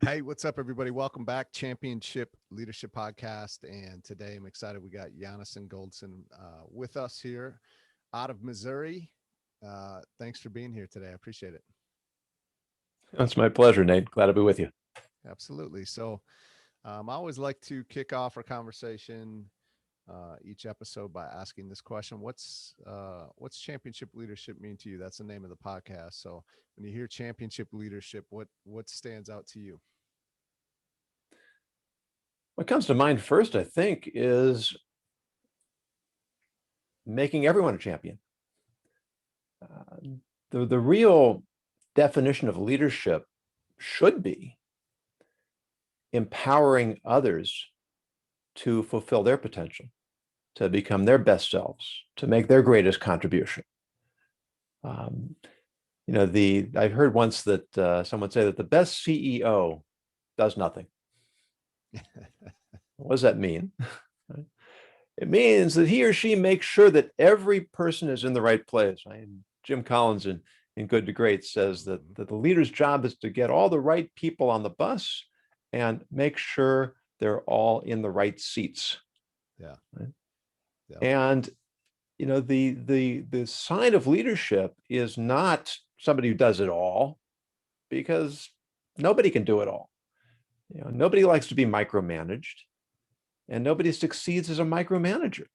Hey, what's up, everybody? Welcome back, Championship Leadership Podcast. And today I'm excited. We got Yonason Goldson with us here out of Missouri. Thanks for being here today. I appreciate it. It's my pleasure, Nate. Glad to be with you. Absolutely. So I always like to kick off our conversation each episode by asking this question: What's championship leadership mean to you? That's the name of the podcast. So when you hear championship leadership, what stands out to you? What comes to mind first, I think, is making everyone a champion. The real definition of leadership should be empowering others to fulfill their potential, to become their best selves, to make their greatest contribution. I heard once that someone say that the best CEO does nothing. What does that mean? It means that he or she makes sure that every person is in the right place. Jim Collins in Good to Great says that the leader's job is to get all the right people on the bus and make sure they're all in the right seats. Yeah. Right? Yeah. And the sign of leadership is not somebody who does it all, because nobody can do it all. Nobody likes to be micromanaged, and nobody succeeds as a micromanager.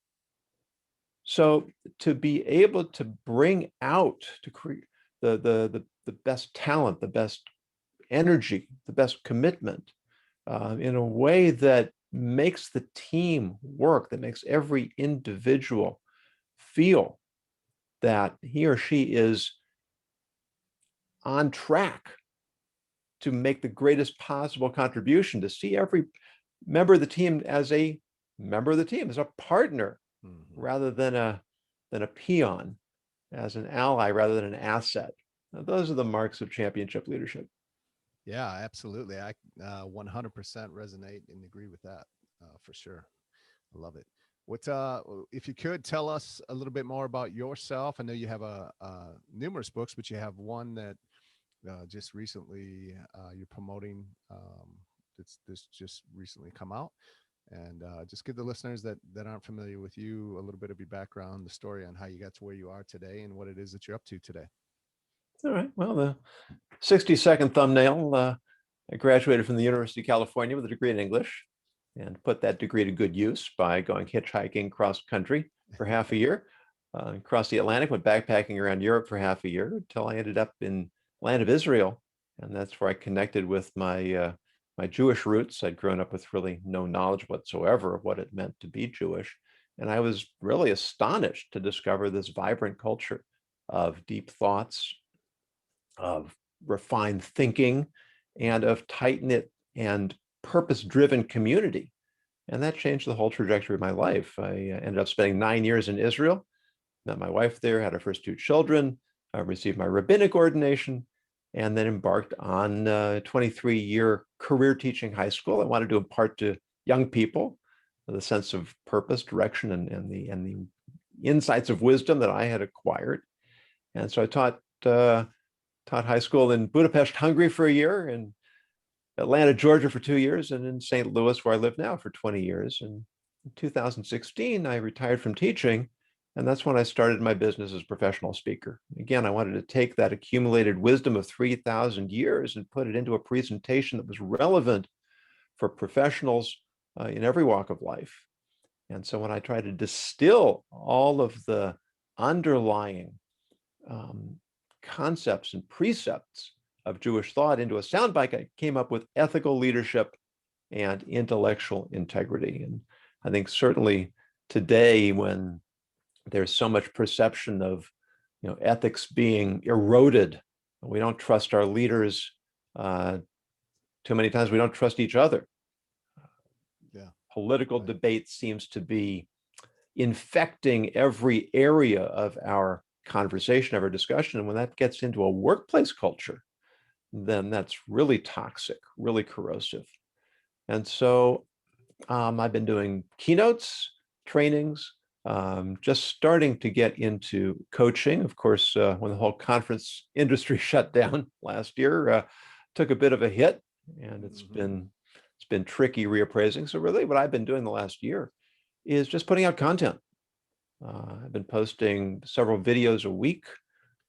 So to be able to bring out, to create the best talent, the best energy, the best commitment in a way that makes the team work, that makes every individual feel that he or she is on track to make the greatest possible contribution, to see every member of the team as a member of the team, as a partner, rather than a peon, as an ally rather than an asset. Now, those are the marks of championship leadership. Yeah, absolutely. I 100% resonate and agree with that for sure. I love it. What if you could tell us a little bit more about yourself? I know you have numerous books, but you have one that just recently you're promoting. This just recently come out, and just give the listeners that aren't familiar with you a little bit of your background, the story on how you got to where you are today, and what it is that you're up to today. All right. Well, the 60-second thumbnail. I graduated from the University of California with a degree in English, and put that degree to good use by going hitchhiking cross country for half a year, across the Atlantic, went backpacking around Europe for half a year until I ended up in land of Israel. And that's where I connected with my Jewish roots. I'd grown up with really no knowledge whatsoever of what it meant to be Jewish. And I was really astonished to discover this vibrant culture of deep thoughts, of refined thinking, and of tight-knit and purpose-driven community. And that changed the whole trajectory of my life. I ended up spending 9 years in Israel, met my wife there, had our first 2 children, received my rabbinic ordination, and then embarked on a 23-year career teaching high school. I wanted to impart to young people the sense of purpose, direction, and the insights of wisdom that I had acquired. And so I taught high school in Budapest, Hungary for a year, in Atlanta, Georgia for 2 years, and in St. Louis, where I live now, for 20 years. And in 2016, I retired from teaching, and that's when I started my business as a professional speaker. Again, I wanted to take that accumulated wisdom of 3,000 years and put it into a presentation that was relevant for professionals in every walk of life. And so when I tried to distill all of the underlying concepts and precepts of Jewish thought into a soundbite, I came up with ethical leadership and intellectual integrity. And I think certainly today, when there's so much perception of ethics being eroded, we don't trust our leaders. Too many times we don't trust each other. Yeah. Political debate seems to be infecting every area of our conversation, of our discussion. And when that gets into a workplace culture, then that's really toxic, really corrosive. And so I've been doing keynotes, trainings, just starting to get into coaching. Of course, when the whole conference industry shut down last year, took a bit of a hit, and it's been tricky reappraising. So really what I've been doing the last year is just putting out content. I've been posting several videos a week,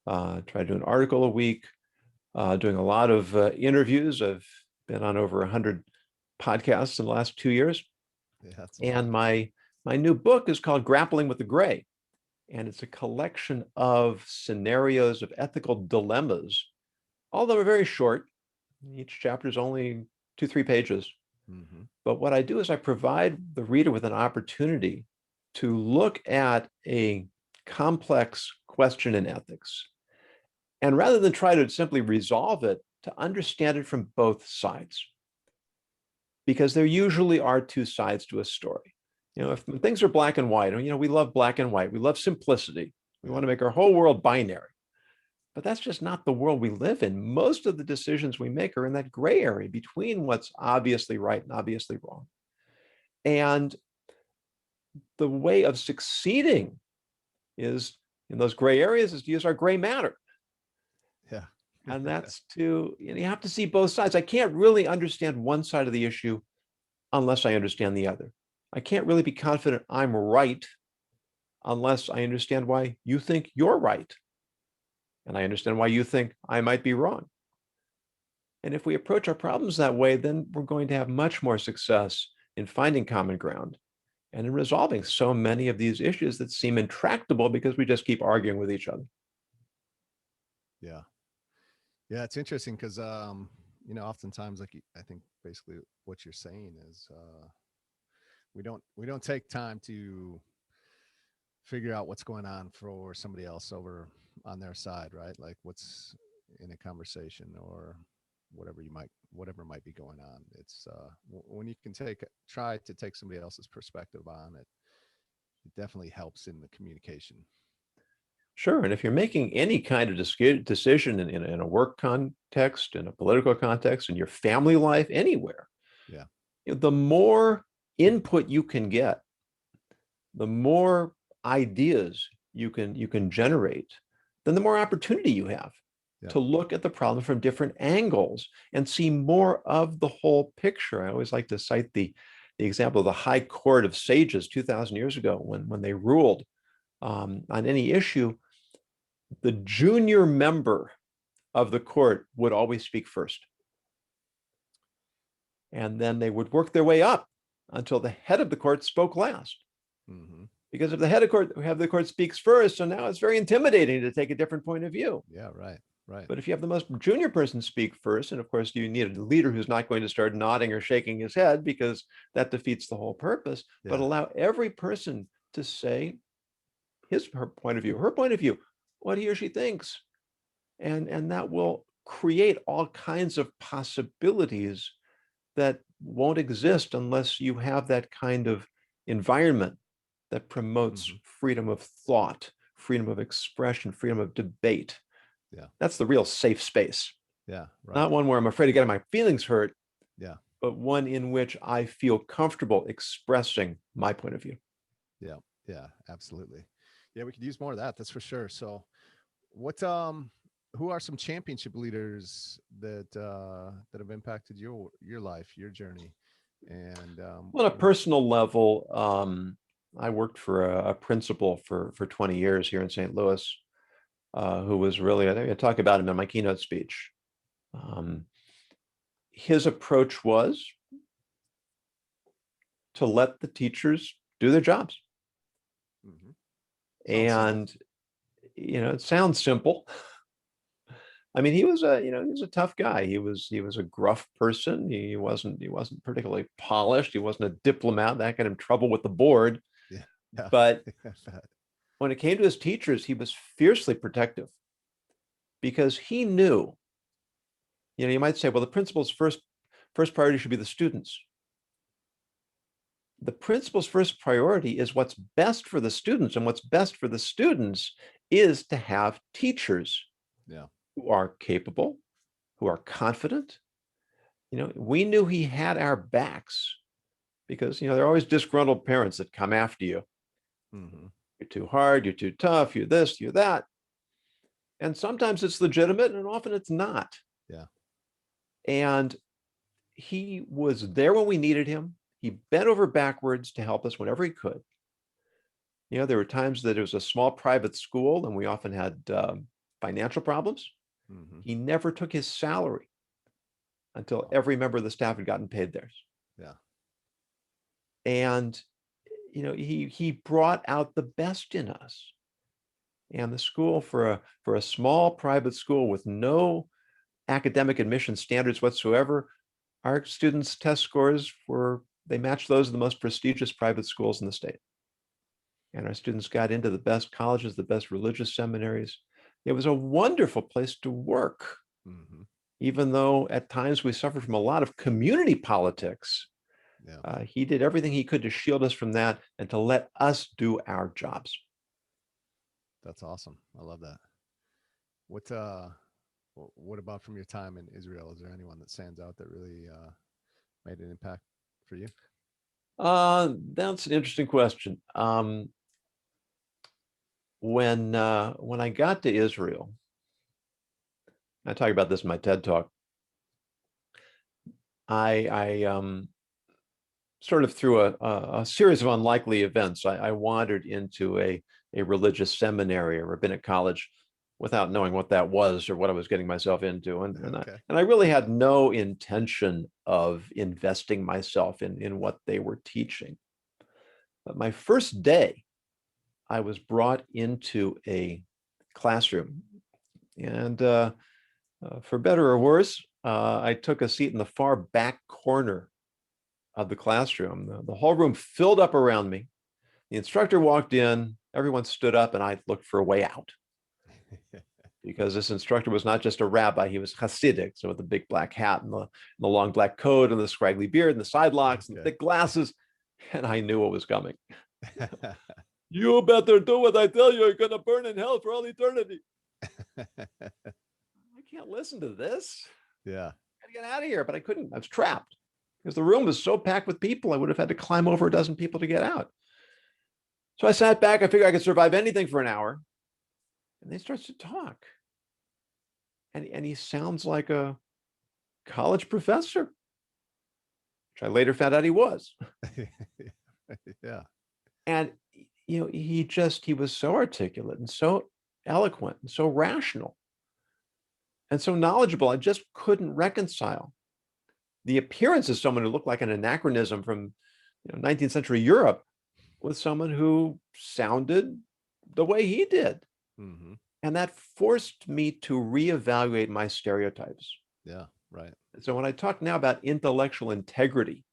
try to do an article a week, doing a lot of interviews. I've been on over 100 podcasts in the last 2 years. Yeah, and my new book is called Grappling with the Gray. And it's a collection of scenarios of ethical dilemmas, all of them are very short. Each chapter is only 2-3 pages. But what I do is I provide the reader with an opportunity to look at a complex question in ethics. And rather than try to simply resolve it, to understand it from both sides. Because there usually are two sides to a story. If things are black and white, we love black and white. We love simplicity. We want to make our whole world binary. But that's just not the world we live in. Most of the decisions we make are in that gray area between what's obviously right and obviously wrong. And the way of succeeding is in those gray areas is to use our gray matter. Yeah. And that's you have to see both sides. I can't really understand one side of the issue unless I understand the other. I can't really be confident I'm right unless I understand why you think you're right. And I understand why you think I might be wrong. And if we approach our problems that way, then we're going to have much more success in finding common ground and in resolving so many of these issues that seem intractable because we just keep arguing with each other. Yeah. Yeah, it's interesting because, oftentimes, like I think basically what you're saying is we don't take time to figure out what's going on for somebody else over on their side, right? Like what's in a conversation or whatever might be going on. It's when you can try to take somebody else's perspective on it, it definitely helps in the communication. Sure. And if you're making any kind of decision in a work context, in a political context, in your family life, anywhere, yeah, the more input you can get, the more ideas you can generate, then the more opportunity you have to look at the problem from different angles and see more of the whole picture. I always like to cite the example of the High Court of Sages 2,000 years ago when they ruled on any issue. The junior member of the court would always speak first. And then they would work their way up until the head of the court spoke last. Because if the head of the court speaks first, so now it's very intimidating to take a different point of view. Yeah, right. But if you have the most junior person speak first, and of course you need a leader who's not going to start nodding or shaking his head because that defeats the whole purpose, but allow every person to say her point of view, her point of view, what he or she thinks. And that will create all kinds of possibilities that won't exist unless you have that kind of environment that promotes freedom of thought, freedom of expression, freedom of debate. Yeah. That's the real safe space. Yeah. Right. Not one where I'm afraid of getting my feelings hurt. Yeah. But one in which I feel comfortable expressing my point of view. Yeah. Yeah, absolutely. Yeah, we could use more of that. That's for sure. So who are some championship leaders that have impacted your life, your journey? And on a personal level, I worked for a principal for 20 years here in St. Louis, who was really, I talk about him in my keynote speech. His approach was to let the teachers do their jobs. And it sounds simple. I mean, he was a tough guy. He was a gruff person. He wasn't particularly polished. He wasn't a diplomat that got him in trouble with the board. Yeah. But when it came to his teachers, he was fiercely protective because he knew, you might say, well, the principal's first priority should be the students. The principal's first priority is what's best for the students, and what's best for the students is to have teachers who are capable, who are confident. We knew he had our backs because, there are always disgruntled parents that come after you. You're too hard, you're too tough, you're this, you're that. And sometimes it's legitimate and often it's not. Yeah. And he was there when we needed him. He bent over backwards to help us whenever he could. You know, there were times that it was a small private school and we often had financial problems. Mm-hmm. He never took his salary until every member of the staff had gotten paid theirs. Yeah. And, you know, he brought out the best in us. And the school, for a small private school with no academic admission standards whatsoever, our students' test scores they matched those of the most prestigious private schools in the state. And our students got into the best colleges, the best religious seminaries. It was a wonderful place to work, Mm-hmm. even though at times we suffered from a lot of community politics. Yeah. He did everything he could to shield us from that and to let us do our jobs. That's awesome. I love that. What about from your time in Israel? Is there anyone that stands out that really made an impact for you? That's an interesting question. When I got to Israel, I talk about this in my TED talk. I sort of through a series of unlikely events, I wandered into a religious seminary or rabbinic college without knowing what that was or what I was getting myself into. And I really had no intention of investing myself in what they were teaching. But my first day, I was brought into a classroom. And for better or worse, I took a seat in the far back corner of the classroom. The whole room filled up around me. The instructor walked in, everyone stood up, and I looked for a way out. Because this instructor was not just a rabbi, he was Hasidic, so with the big black hat and the long black coat and the scraggly beard and the side locks and the thick glasses. And I knew what was coming. You better do what I tell you. You're going to burn in hell for all eternity. I can't listen to this. Yeah. I gotta get out of here, but I couldn't. I was trapped because the room was so packed with people. I would have had to climb over a dozen people to get out. So I sat back. I figured I could survive anything for an hour. And they starts to talk. And he sounds like a college professor, which I later found out he was. Yeah. And, you know, he was so articulate and so eloquent and so rational and so knowledgeable. I just couldn't reconcile the appearance of someone who looked like an anachronism from 19th century Europe with someone who sounded the way he did. Mm-hmm. And that forced me to reevaluate my stereotypes. Yeah, right. So when I talk now about intellectual integrity,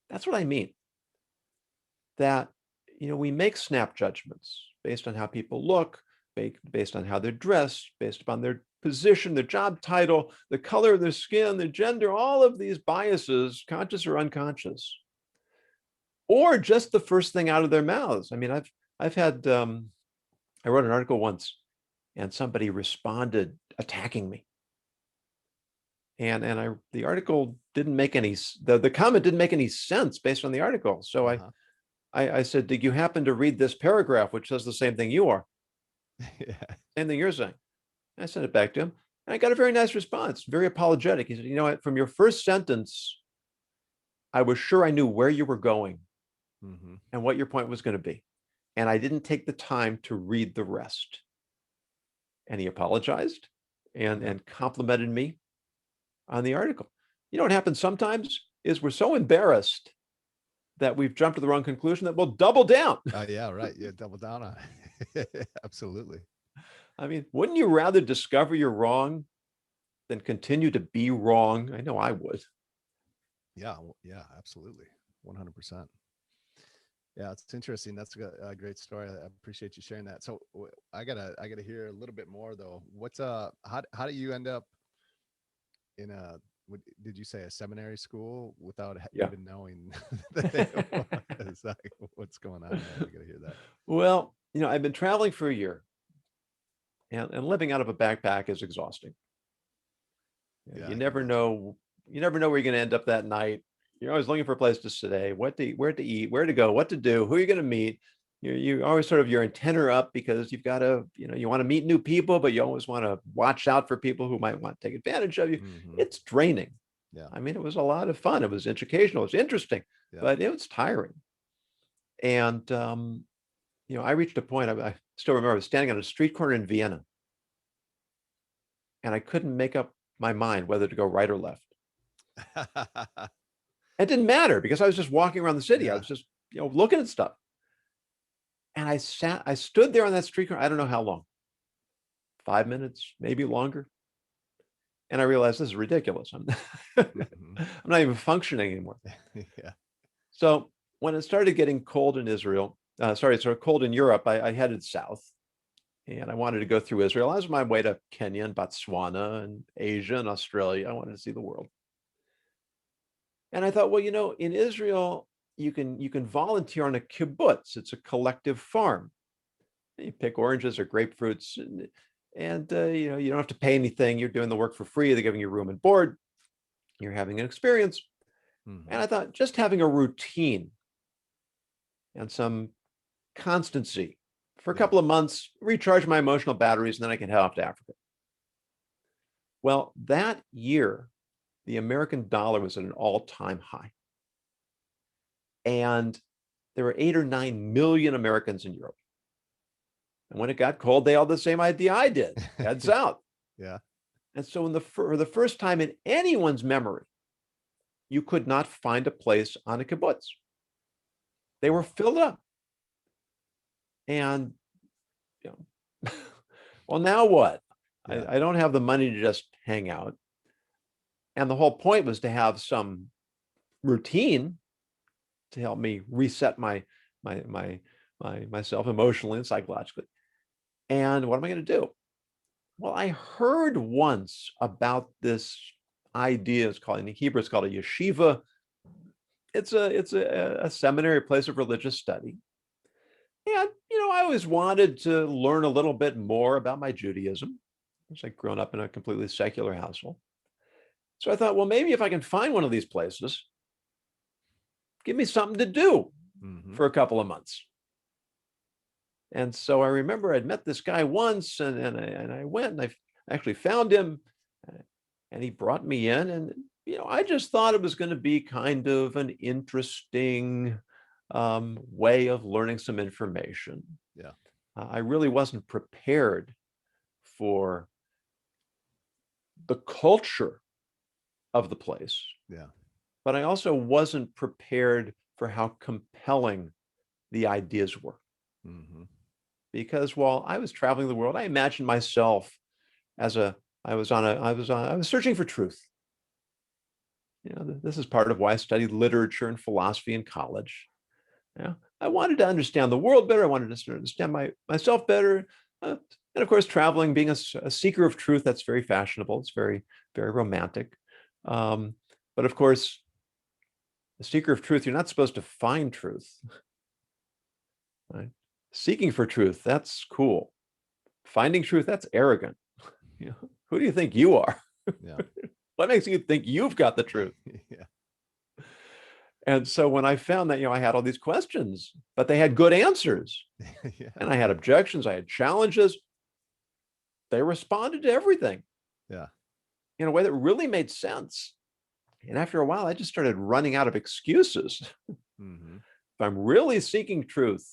that's what I mean. That, we make snap judgments based on how people look, based on how they're dressed, based upon their position, their job title, the color of their skin, their gender, all of these biases, conscious or unconscious, or just the first thing out of their mouths. I mean, I've had, I wrote an article once and somebody responded attacking me. And the article didn't make any, the comment didn't make any sense based on the article. So I said, did you happen to read this paragraph, which says the same thing you are? Yeah. Same thing you're saying. And I sent it back to him. And I got a very nice response, very apologetic. He said, you know what, from your first sentence, I was sure I knew where you were going and what your point was going to be. And I didn't take the time to read the rest. And he apologized and complimented me on the article. You know what happens sometimes is we're so embarrassed that we've jumped to the wrong conclusion that we'll double down. Yeah, right. Yeah, double down on it. Absolutely. I mean, wouldn't you rather discover you're wrong than continue to be wrong? I know I would. Yeah, absolutely. 100%. Yeah, it's interesting. That's a great story. I appreciate you sharing that. So I gotta hear a little bit more though. What's how do you end up in did you say a seminary school without even knowing what's going on there? I gotta hear that. Well, I've been traveling for a year and living out of a backpack is exhausting. You never know where you're going to end up that night. You're always looking for a place to stay, where to eat, where to go, what to do, who you're going to meet. you always sort of your antenna are up because you've got to, you want to meet new people, but you always want to watch out for people who might want to take advantage of you. It's draining. Yeah. I mean, it was a lot of fun. It was educational. It was interesting, but it was tiring. And, I reached a point, I still remember I was standing on a street corner in Vienna and I couldn't make up my mind whether to go right or left. It didn't matter because I was just walking around the city. I was just, looking at stuff. And I stood there on that street corner. I don't know how long, 5 minutes, maybe longer. And I realized this is ridiculous. I'm not even functioning anymore. Yeah. So when it started getting cold in Israel, cold in Europe, I headed south and I wanted to go through Israel. I was on my way to Kenya and Botswana and Asia and Australia. I wanted to see the world. And I thought, well, in Israel, you can volunteer on a kibbutz. It's a collective farm. You pick oranges or grapefruits, and you don't have to pay anything. You're doing the work for free. They're giving you room and board. You're having an experience. And I thought just having a routine and some constancy for a couple of months, recharge my emotional batteries, and then I can head off to Africa. Well, that year, the American dollar was at an all-time high. And there were 8 or 9 million Americans in Europe. And when it got cold, they all had the same idea I did, head south. Yeah. And so for the first time in anyone's memory, you could not find a place on a kibbutz. They were filled up. And, well, now what? Yeah. I don't have the money to just hang out. And the whole point was to have some routine to help me reset myself emotionally and psychologically. And what am I going to do? Well, I heard once about this idea. It's called, in Hebrew, it's called a yeshiva. It's a seminary, place of religious study. And, I always wanted to learn a little bit more about my Judaism. I was like grown up in a completely secular household. So I thought, well, maybe if I can find one of these places, give me something to do for a couple of months. And so I remember I'd met this guy once, and I went and I actually found him, and he brought me in, and I just thought it was going to be kind of an interesting way of learning some information. Yeah, I really wasn't prepared for the culture of the place. Yeah, but I also wasn't prepared for how compelling the ideas were. Because while I was traveling the world, I imagined myself as I was searching for truth. This is part of why I studied literature and philosophy in college. I wanted to understand the world better. I wanted to understand myself better. And of course, traveling, being a seeker of truth, that's very fashionable. It's very, very romantic. But of course, a seeker of truth, you're not supposed to find truth. Right? Seeking for truth, that's cool. Finding truth, that's arrogant. Who do you think you are? Yeah. What makes you think you've got the truth? Yeah. And so when I found that, I had all these questions, but they had good answers. Yeah. And I had objections, I had challenges. They responded to everything. Yeah. In a way that really made sense. And after a while, I just started running out of excuses. If I'm really seeking truth,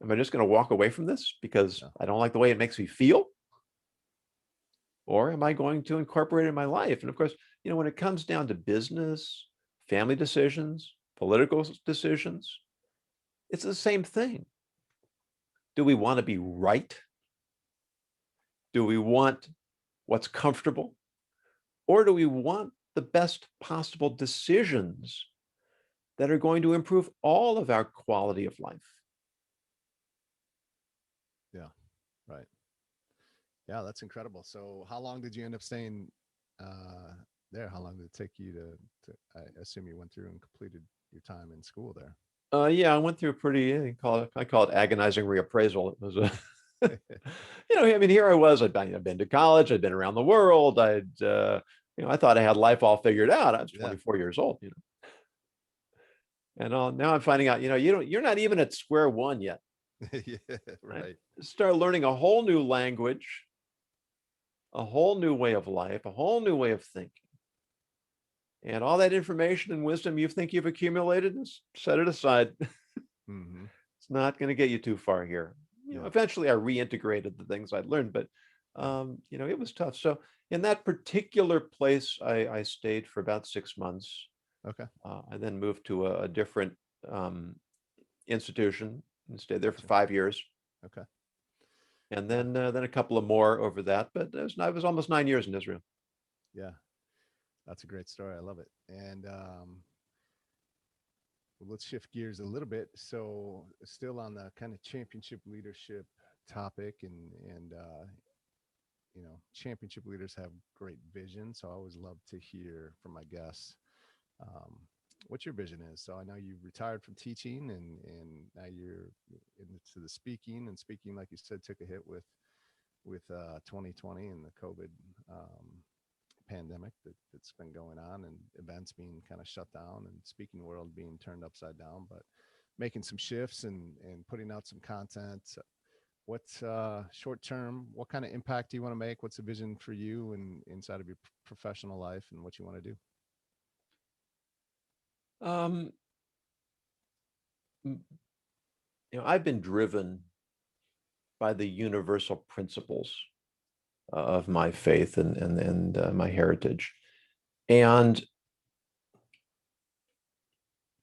am I just going to walk away from this because I don't like the way it makes me feel? Or am I going to incorporate it in my life? And of course, when it comes down to business, family decisions, political decisions, it's the same thing. Do we want to be right? Do we want what's comfortable? Or do we want the best possible decisions that are going to improve all of our quality of life? Yeah, right. Yeah, that's incredible. So how long did you end up staying there? How long did it take you to I assume you went through and completed your time in school there? Yeah, I went through a pretty, I call it agonizing reappraisal. It was here I was, I'd been to college, I'd been around the world. I thought I had life all figured out. I was 24 years old, And now I'm finding out, you're not even at square one yet. Yeah, right. Start learning a whole new language, a whole new way of life, a whole new way of thinking. And all that information and wisdom you think you've accumulated, set it aside. Mm-hmm. It's not going to get you too far here. Yeah. Eventually I reintegrated the things I'd learned, but it was tough. So in that particular place, I stayed for about 6 months. Okay. I then moved to a different institution and stayed there for Gotcha. 5 years. Okay. And Yeah. then a couple of more over that, but I was almost 9 years in Israel. Yeah. That's a great story. I love it. And let's shift gears a little bit. So still on the kind of championship leadership topic, and championship leaders have great vision. So I always love to hear from my guests um, what your vision is. So I know you retired from teaching, and now you're into the speaking, and speaking, like you said, took a hit with 2020 and the COVID pandemic that's been going on, and events being kind of shut down, and speaking world being turned upside down, but making some shifts and putting out some content. What's short term, what kind of impact do you want to make? What's the vision for you and inside of your professional life, and what you want to do? Um, I've been driven by the universal principles of my faith and my heritage. And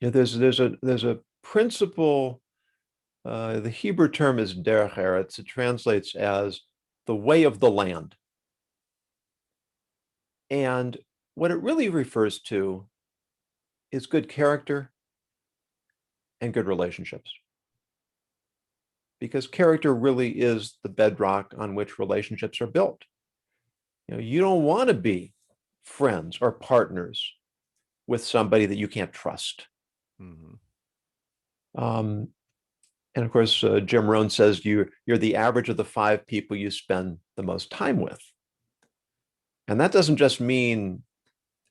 there's a principle. The Hebrew term is derech eretz. It translates as the way of the land. And what it really refers to is good character and good relationships. Because character really is the bedrock on which relationships are built. You don't want to be friends or partners with somebody that you can't trust. Mm-hmm. And of course, Jim Rohn says you're the average of the 5 people you spend the most time with. And that doesn't just mean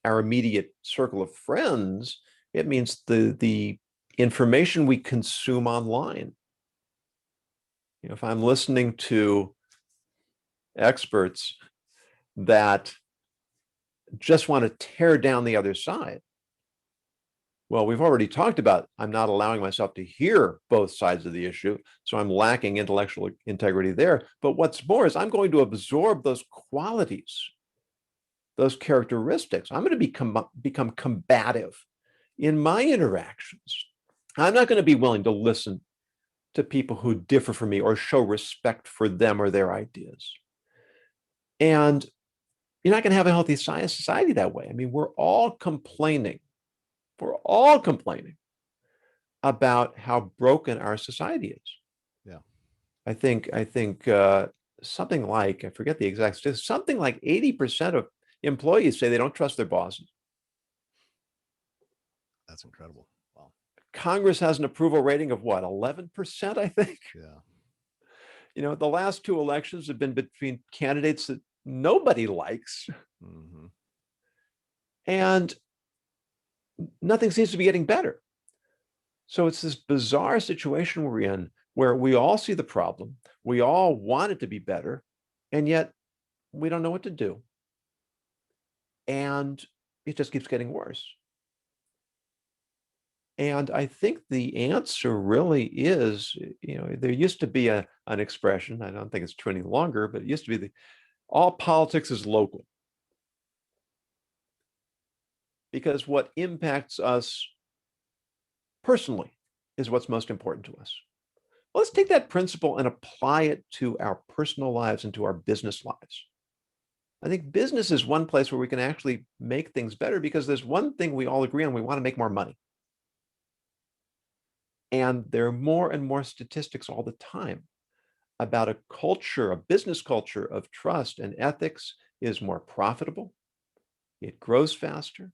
our immediate circle of friends. It means the information we consume online. If I'm listening to experts that just want to tear down the other side, well, we've already talked about I'm not allowing myself to hear both sides of the issue, so I'm lacking intellectual integrity there. But what's more is I'm going to absorb those qualities, those characteristics. I'm going to become combative in my interactions. I'm not going to be willing to listen to people who differ from me or show respect for them or their ideas. And you're not going to have a healthy society that way. I mean, we're all complaining about how broken our society is. Yeah. I think something like, I forget the exact statistics, something like 80% of employees say they don't trust their bosses. That's incredible. Wow. Congress has an approval rating of what, 11%, I think? Yeah. The last 2 elections have been between candidates that nobody likes. Mm-hmm. And nothing seems to be getting better. So it's this bizarre situation we're in where we all see the problem. We all want it to be better, and yet we don't know what to do. And it just keeps getting worse. And I think the answer really is, there used to be an expression, I don't think it's true any longer, but it used to be all politics is local. Because what impacts us personally is what's most important to us. Well, let's take that principle and apply it to our personal lives and to our business lives. I think business is one place where we can actually make things better because there's one thing we all agree on: we want to make more money. And there are more and more statistics all the time about a culture, a business culture of trust and ethics is more profitable. It grows faster.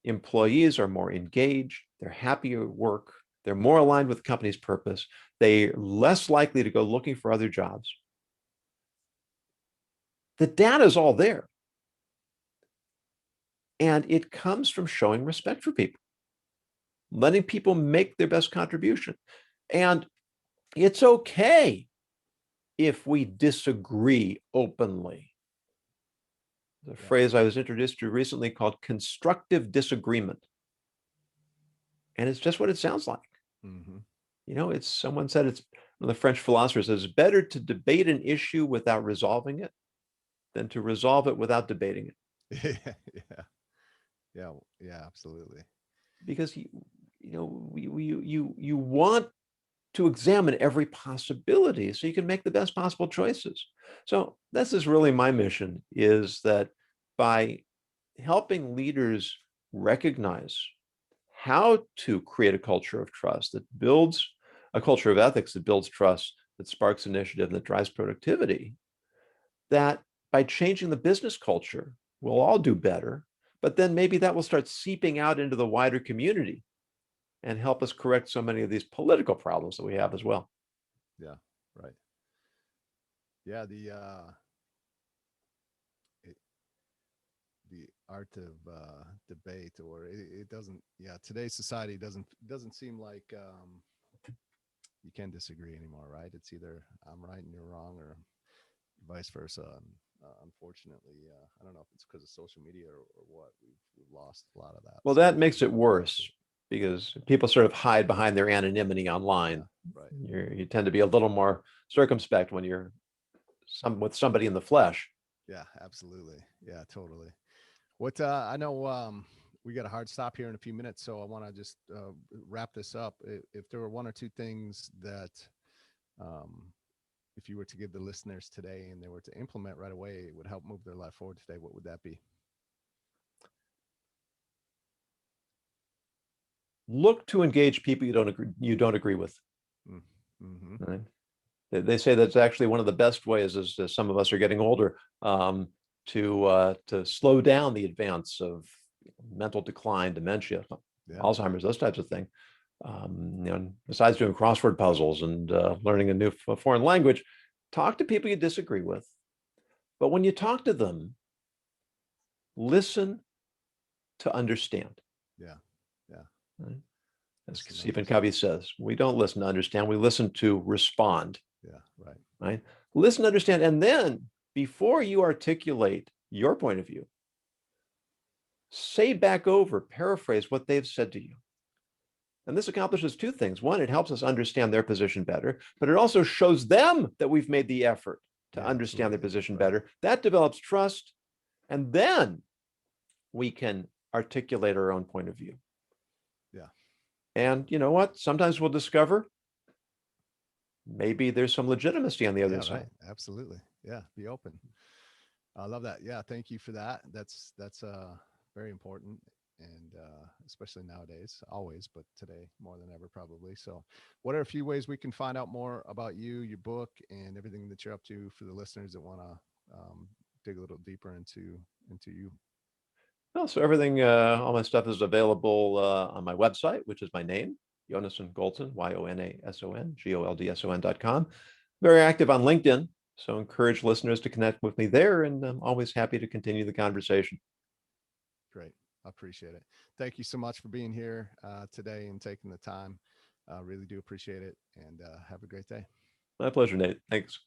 Employees are more engaged. They're happier at work. They're more aligned with the company's purpose. They're less likely to go looking for other jobs. The data is all there. And it comes from showing respect for people. letting people make their best contribution. And it's okay if we disagree openly. The phrase I was introduced to recently called constructive disagreement. And it's just what it sounds like. Mm-hmm. You know, it's someone said, it's one of the French philosophers says, it's better to debate an issue without resolving it than to resolve it without debating it. Yeah, absolutely. Because you want to examine every possibility so you can make the best possible choices. So this is really my mission, is that by helping leaders recognize how to create a culture of trust that builds a culture of ethics, that builds trust, that sparks initiative, that drives productivity, that by changing the business culture, we'll all do better, but then maybe that will start seeping out into the wider community and help us correct so many of these political problems that we have as well. Yeah, right. Yeah, the art of debate, or it doesn't. Yeah, today's society doesn't seem like you can disagree anymore, right? It's either I'm right and you're wrong, or vice versa. Unfortunately, I don't know if it's because of social media or what. We've lost a lot of that. Well, So that makes it worse because people sort of hide behind their anonymity online. yeah, right. You tend to be a little more circumspect when you're with somebody in the flesh. Yeah, absolutely. Yeah, totally. What I know, we got a hard stop here in a few minutes, so I want to just wrap this up. If there were one or two things that, um, if you were to give the listeners today and they were to implement right away, it would help move their life forward today, what would that be? Look to engage people you don't agree with. Mm-hmm. Right? They say that's actually one of the best ways, as some of us are getting older, to slow down the advance of mental decline, dementia, Alzheimer's, those types of things. Besides doing crossword puzzles and learning a new foreign language, talk to people you disagree with. But when you talk to them, listen to understand. Yeah. Right? As Stephen Covey says, we don't listen to understand, we listen to respond. Yeah, right? Listen, understand, and then before you articulate your point of view, say back over, paraphrase what they've said to you. And this accomplishes two things. One, it helps us understand their position better, but it also shows them that we've made the effort to understand their position better. That develops trust, and then we can articulate our own point of view. Yeah. And you know what? Sometimes we'll discover maybe there's some legitimacy on the other side. Right. Absolutely. Yeah. Be open. I love that. Yeah. Thank you for that. That's very important. And especially nowadays, always, but today more than ever, probably. So what are a few ways we can find out more about you, your book, and everything that you're up to for the listeners that want to dig a little deeper into you? Well, so everything, all my stuff is available on my website, which is my name, Yonason Goldson, Yonason Goldson.com. Very active on LinkedIn, so encourage listeners to connect with me there, and I'm always happy to continue the conversation. Great. I appreciate it. Thank you so much for being here today and taking the time. Really do appreciate it, and have a great day. My pleasure, Nate. Thanks.